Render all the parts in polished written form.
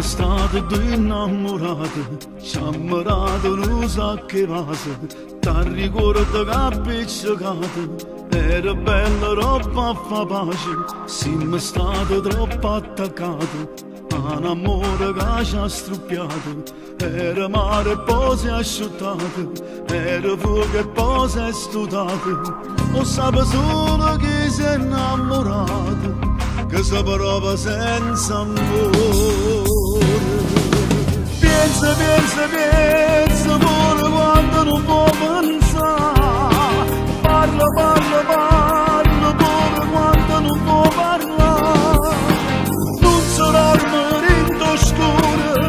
Siamo stati due innamorati, ci ammirato non sa che vase, ti ricordo che appiccicato, era bella roba a fa pace, siamo stati troppo attaccati, a un amore che ci ha struppiato, era mare e poi si è asciuttato, era fuoco e poi si è studato, o sape solo che si è innamorato, che si prova senza amore. Pensa, pensa, pensa, pure quando non può pensare, parla, parla, parla, pure quando non può parlare, non sarà il marito scuro,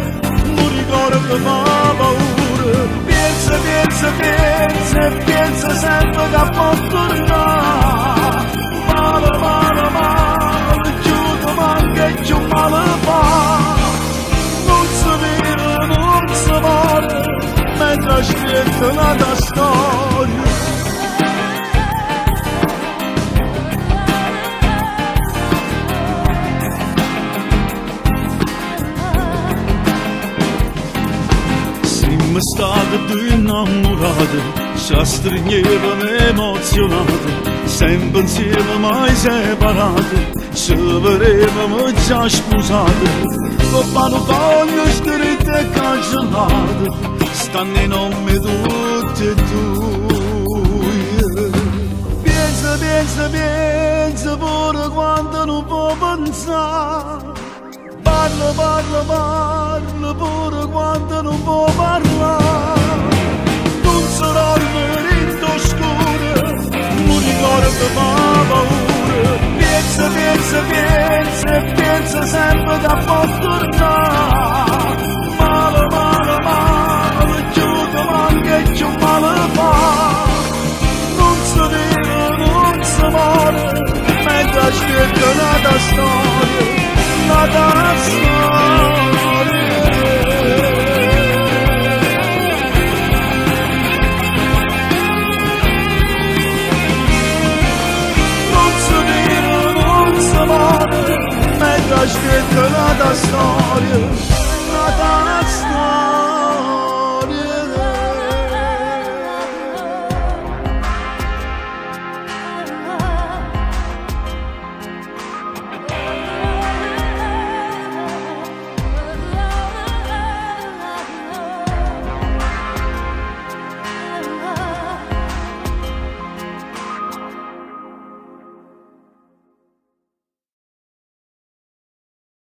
non ricordo che fa paura, pensa, pensa, pensa, e pensa sempre che può tornare, male, male, male, chiudo, manca e giù male fa, non si vede, non si vede, mentre aspetta la tua storia. Siamo stati due innamorati, ci stringevamo emozionati, sempre insieme mai separati, ci vedevamo già sposati, con panofoglie scritte e cancellate, stanno i nomi tutti e due. Pensa, pensa, pensa, pure quando non può pensare, parla, parla, parla, pure quando non può parlare, non sarà il marito scuro, non ricordo che fa paura, pensa, pensa, pensa, e pensa sempre che può tornare, male, male, male, chiudo, manca e giù male fa, non si vede, non si muore, mentre aspetta la tua storia. La tua storia. Non si vede, non si muore, mentre aspetta la tua storia.